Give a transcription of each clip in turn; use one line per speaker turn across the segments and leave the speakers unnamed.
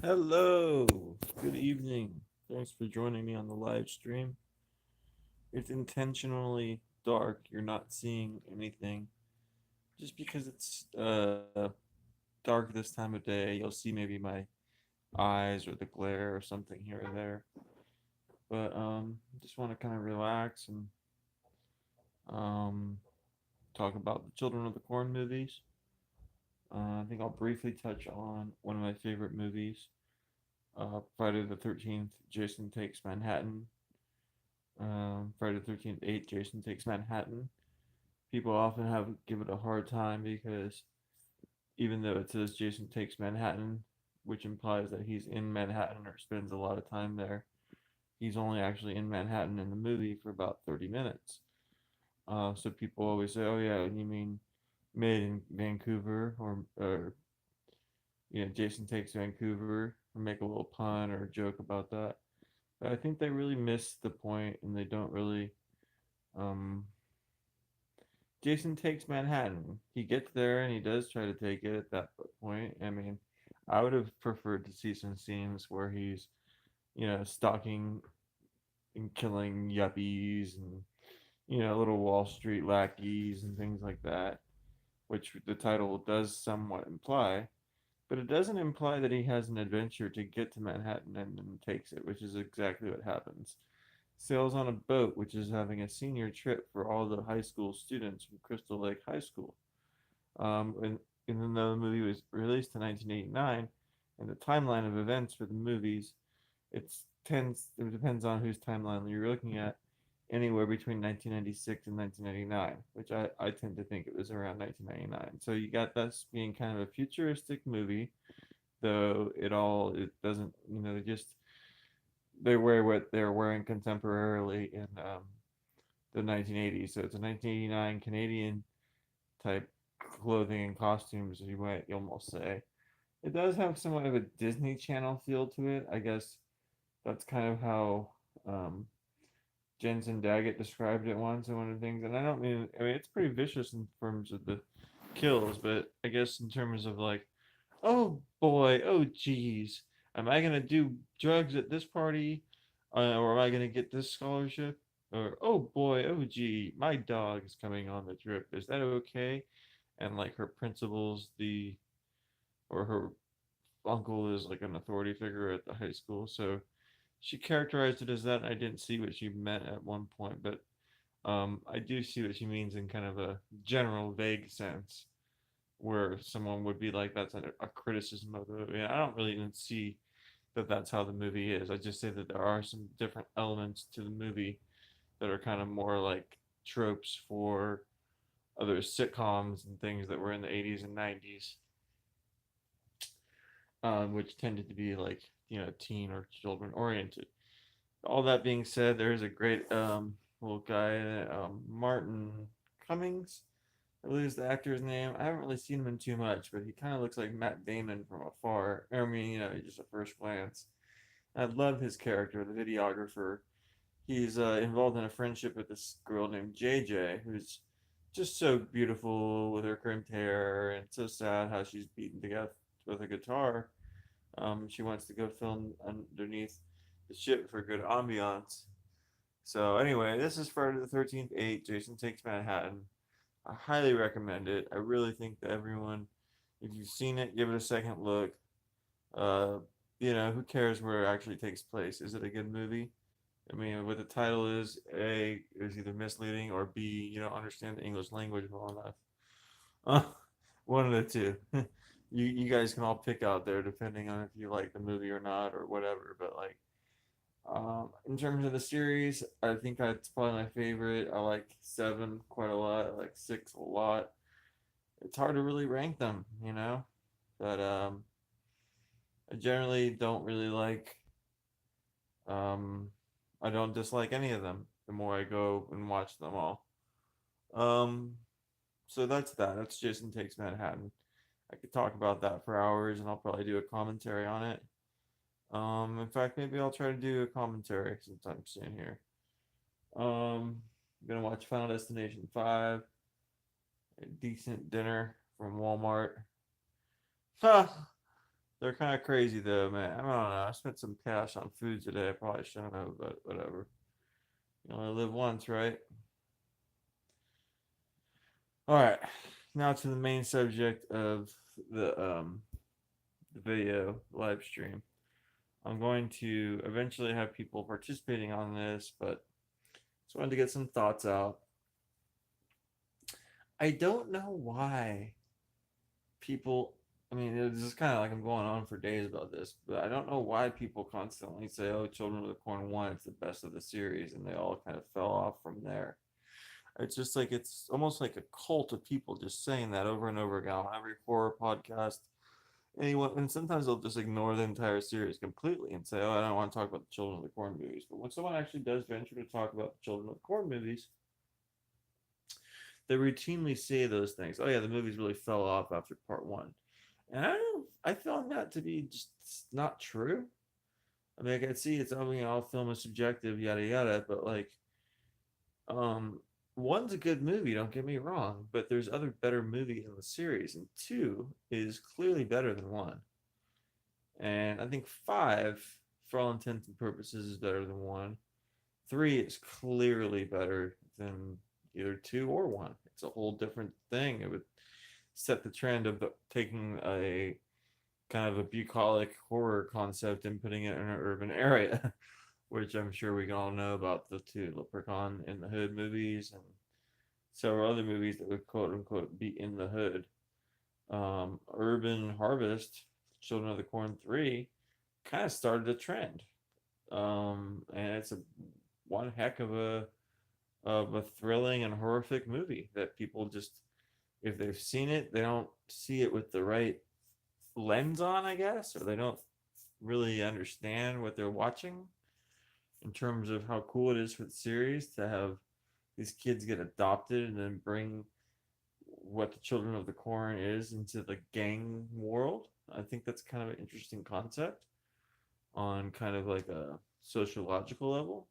Hello, good evening. Thanks for joining me on the live stream. It's intentionally dark. You're not seeing anything just because it's dark this time of day. You'll see maybe my eyes or the glare or something here or there. But just want to kind of relax and um, talk about the Children of the Corn movies. I think I'll briefly touch on one of my favorite movies, Friday the 13th, Jason Takes Manhattan. Friday the 13th, 8, Jason Takes Manhattan. People often have give it a hard time because even though it says Jason Takes Manhattan, which implies that he's in Manhattan or spends a lot of time there, he's only actually in Manhattan in the movie for about 30 minutes. So people always say, "Oh yeah, you mean made in Vancouver?" or Jason Takes Vancouver, or make a little pun or joke about that. But I think they really miss the point, and they don't really um, Jason takes Manhattan. He gets there and he does try to take it at that point. I mean, I would have preferred to see some scenes where he's, stalking and killing yuppies and, little Wall Street lackeys and things like that, which the title does somewhat imply. But it doesn't imply that he has an adventure to get to Manhattan and then takes it, which is exactly what happens. Sails on a boat, which is having a senior trip for all the high school students from Crystal Lake High School. And even though the movie was released in 1989, and the timeline of events for the movies, it depends on whose timeline you're looking at, anywhere between 1996 and 1999, which I tend to think it was around 1999. So you got this being kind of a futuristic movie, though it doesn't, just they wear what they're wearing contemporarily in the 1980s. So it's a 1989 Canadian type clothing and costumes, you might almost say. It does have somewhat of a Disney Channel feel to it. I guess that's kind of how Jensen Daggett described it once in one of the things. And I mean, it's pretty vicious in terms of the kills, but I guess in terms of like, oh boy, oh geez, am I gonna do drugs at this party, or am I gonna get this scholarship? Or oh boy, oh gee, my dog is coming on the trip. Is that okay? And like her principal's or her uncle is like an authority figure at the high school. So she characterized it as that. I didn't see what she meant at one point, but I do see what she means in kind of a general, vague sense, where someone would be like, "That's a criticism of the movie." And I don't really even see that that's how the movie is. I just say that there are some different elements to the movie that are kind of more like tropes for other sitcoms and things that were in the 80s and 90s, which tended to be like teen or children oriented. All that being said, there's a great little guy, Martin Cummings, I believe is the actor's name. I haven't really seen him in too much, but he kind of looks like Matt Damon from afar. I mean, just at first glance. I love his character, the videographer. He's involved in a friendship with this girl named JJ, who's just so beautiful with her crimped hair, and so sad how she's beaten to death with a guitar. She wants to go film underneath the ship for good ambiance. So anyway, this is Friday the 13th, 8, Jason Takes Manhattan. I highly recommend it. I really think that everyone, if you've seen it, give it a second look. Uh, who cares where it actually takes place? Is it a good movie? I mean, what the title is, A, is either misleading, or B, you don't understand the English language well enough. One of the two. You guys can all pick out there depending on if you like the movie or not or whatever. But like, in terms of the series, I think it's probably my favorite. I like seven quite a lot. I like six a lot. It's hard to really rank them. But I generally don't really like. Um, I don't dislike any of them. The more I go and watch them all. Um, so that's that. That's Jason Takes Manhattan. I could talk about that for hours, and I'll probably do a commentary on it. In fact, maybe I'll try to do a commentary sometime soon here. I'm gonna watch Final Destination 5, a decent dinner from Walmart. Ha! They're kind of crazy though, man. I don't know. I spent some cash on food today. I probably shouldn't have, but whatever. You only live once, right? All right. Now to the main subject of the video live stream. I'm going to eventually have people participating on this, but just wanted to get some thoughts out. I don't know why people. I mean, it's just kind of like I'm going on for days about this, but I don't know why people constantly say, "Oh, Children of the Corn 1 is the best of the series," and they all kind of fell off from there. It's just like it's almost like a cult of people just saying that over and over again on every horror podcast. Anyone, and sometimes they'll just ignore the entire series completely and say, "Oh, I don't want to talk about the Children of the Corn movies." But when someone actually does venture to talk about the Children of the Corn movies, they routinely say those things. Oh yeah, the movies really fell off after part one, and I found that to be just not true. I mean, I can see it's, I mean, all film is subjective, yada yada, but like, um, one's a good movie. Don't get me wrong, but there's other better movies in the series, and two is clearly better than one. And I think five, for all intents and purposes, is better than one. Three is clearly better than either two or one. It's a whole different thing. It would set the trend of taking a kind of a bucolic horror concept and putting it in an urban area, which I'm sure we can all know about the two Leprechaun in the Hood movies and several other movies that would quote unquote be in the hood. Urban Harvest, Children of the Corn 3, kind of started a trend. And it's a one heck of a thrilling and horrific movie that people just, if they've seen it, they don't see it with the right lens on, I guess, or they don't really understand what they're watching in terms of how cool it is for the series to have these kids get adopted and then bring what the Children of the Corn is into the gang world. I think that's kind of an interesting concept on kind of like a sociological level.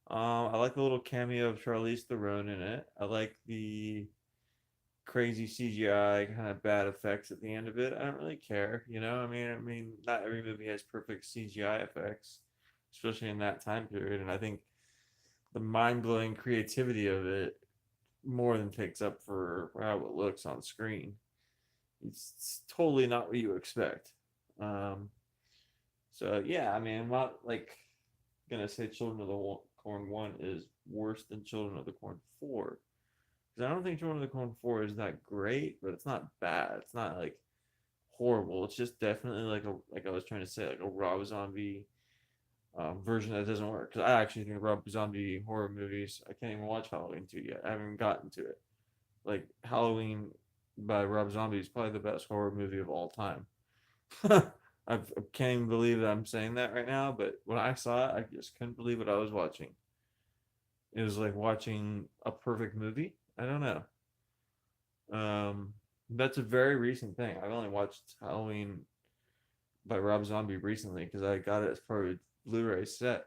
I like the little cameo of Charlize Theron in it. I like the crazy CGI kind of bad effects at the end of it. I don't really care, you know. I mean, not every movie has perfect CGI effects, especially in that time period. And I think the mind blowing creativity of it more than takes up for how it looks on screen. It's totally not what you expect. Um, so yeah, I mean, I'm not like gonna say Children of the Corn 1 is worse than Children of the Corn 4. Because I don't think Children of the Corn 4 is that great, but it's not bad. It's not like horrible. It's just definitely like a, like I was trying to say, like a Rob Zombie version that doesn't work. Because I actually think Rob Zombie horror movies, I can't even watch Halloween 2 yet. I haven't even gotten to it. Like Halloween by Rob Zombie is probably the best horror movie of all time. I can't even believe that I'm saying that right now, but when I saw it, I just couldn't believe what I was watching. It was like watching a perfect movie. I don't know. That's a very recent thing. I've only watched Halloween by Rob Zombie recently because I got it as part of a Blu-ray set,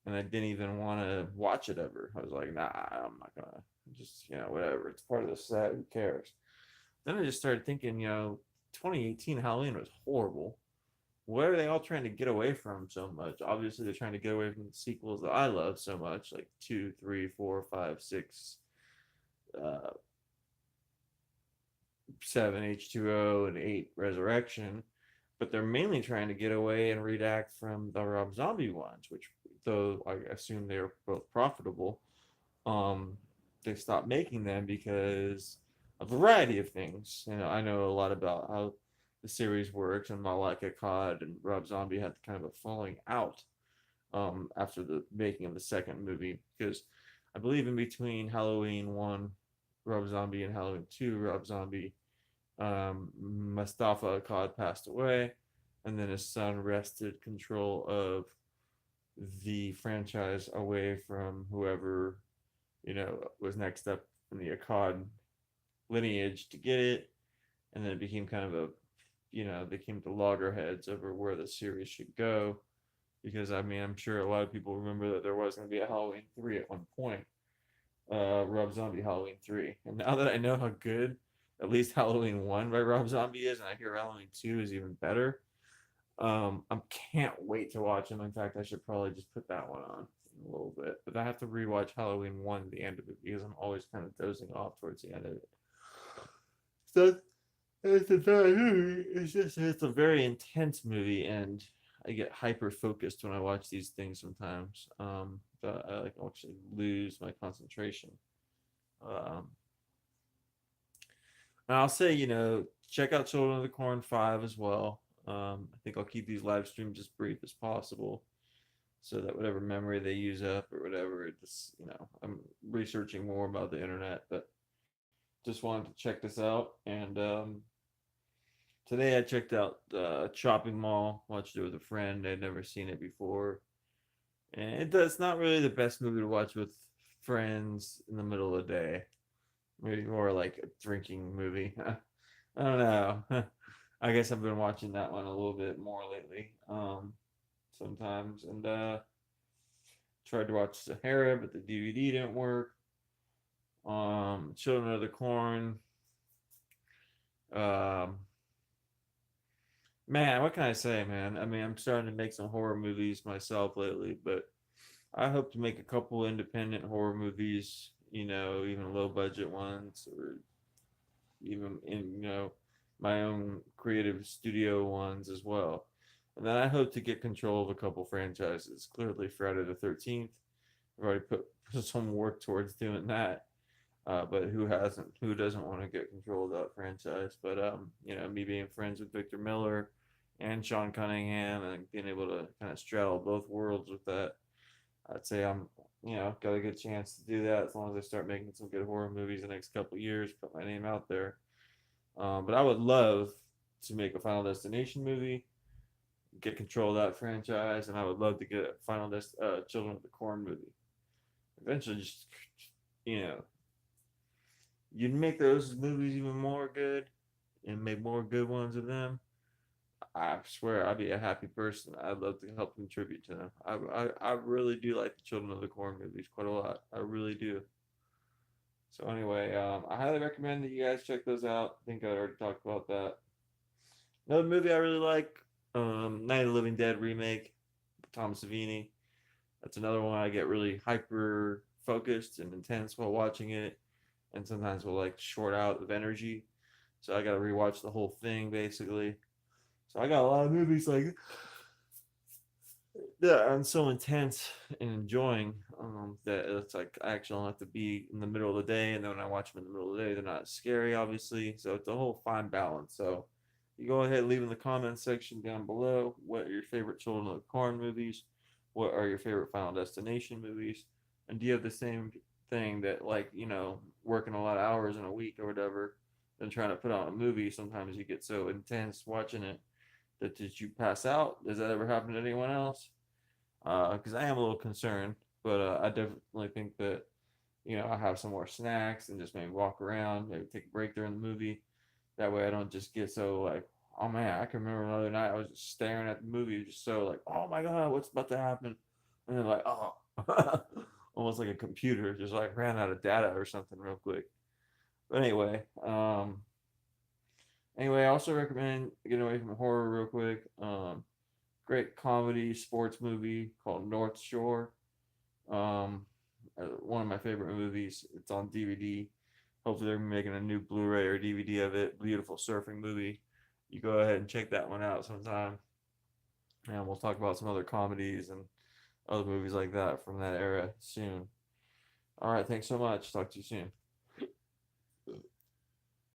and I didn't even want to watch it ever. I was like, nah, I'm not gonna. Just, you know, whatever. It's part of the set. Who cares? Then I just started thinking, you know, 2018 Halloween was horrible. What are they all trying to get away from so much? Obviously, they're trying to get away from the sequels that I love so much, like 2, 3, 4, 5, 6, uh, 7, H2O, and 8, Resurrection. But they're mainly trying to get away and redact from the Rob Zombie ones, which, though I assume they are both profitable, um, they stopped making them because a variety of things. You know, I know a lot about how the series works, and Malika Cod and Rob Zombie had kind of a falling out after the making of the second movie, because I believe in between Halloween 1, Rob Zombie, and Halloween 2, Rob Zombie, Mustafa Akkad passed away, and then his son wrested control of the franchise away from whoever, you know, was next up in the Akkad lineage to get it, and then it became kind of a, you know, they came to loggerheads over where the series should go. Because I mean, I'm sure a lot of people remember that there was going to be a Halloween 3 at one point, Rob Zombie Halloween 3. And now that I know how good at least Halloween 1 by Rob Zombie is, and I hear Halloween 2 is even better, I can't wait to watch them. In fact, I should probably just put that one on in a little bit. But I have to rewatch Halloween 1 at the end of it because I'm always kind of dozing off towards the end of it. So it's a bad movie. It's a very intense movie, and I get hyper focused when I watch these things sometimes. But I like actually lose my concentration. Um, and I'll say, check out Children of the Corn 5 as well. I think I'll keep these live streams as brief as possible so that whatever memory they use up or whatever, it's, I'm researching more about the internet, but just wanted to check this out. And today I checked out Shopping Mall, watched it with a friend. I'd never seen it before. And it's not really the best movie to watch with friends in the middle of the day. Maybe more like a drinking movie. I don't know. I guess I've been watching that one a little bit more lately. Sometimes and tried to watch Sahara, but the DVD didn't work. Children of the Corn. Um, man, what can I say, man? I mean, I'm starting to make some horror movies myself lately, but I hope to make a couple independent horror movies. Even low budget ones, or even in my own creative studio ones as well. And then I hope to get control of a couple franchises. Clearly, Friday the 13th. I've already put some work towards doing that. But who hasn't? Who doesn't want to get control of that franchise? But me being friends with Victor Miller and Sean Cunningham and being able to kind of straddle both worlds with that, I'd say I'm got a good chance to do that as long as I start making some good horror movies the next couple of years. Put my name out there. But I would love to make a Final Destination movie, get control of that franchise, and I would love to get a Children of the Corn movie. Eventually, just you know, you'd make those movies even more good and make more good ones of them. I swear I'd be a happy person. I'd love to help contribute to them. I really do like the Children of the Corn movies quite a lot. I really do. So anyway, I highly recommend that you guys check those out. I think I already talked about that. Another movie I really like, Night of the Living Dead remake, Tom Savini. That's another one I get really hyper focused and intense while watching it, and sometimes will like short out of energy. So I got to rewatch the whole thing basically. So I got a lot of movies like that I'm so intense and enjoying that it's like I actually don't have to be in the middle of the day, and then when I watch them in the middle of the day, they're not scary, obviously. So it's a whole fine balance. So you go ahead, leave in the comments section down below what are your favorite Children of the Corn movies, what are your favorite Final Destination movies, and do you have the same thing that like working a lot of hours in a week or whatever, and trying to put on a movie? Sometimes you get so intense watching it that did you pass out? Does that ever happen to anyone else? Because I am a little concerned, but I definitely think that I have some more snacks and just maybe walk around, maybe take a break during the movie. That way, I don't just get so like, oh man, I can remember another night I was just staring at the movie, just so like, oh my god, what's about to happen? And then like, oh, almost like a computer just like ran out of data or something real quick. But anyway, I also recommend getting away from horror real quick. Great comedy sports movie called North Shore. Um, One of my favorite movies. It's on DVD. Hopefully, they're making a new Blu-ray or DVD of it. Beautiful surfing movie. You go ahead and check that one out sometime. And we'll talk about some other comedies and other movies like that from that era soon. All right, thanks so much. Talk to you soon.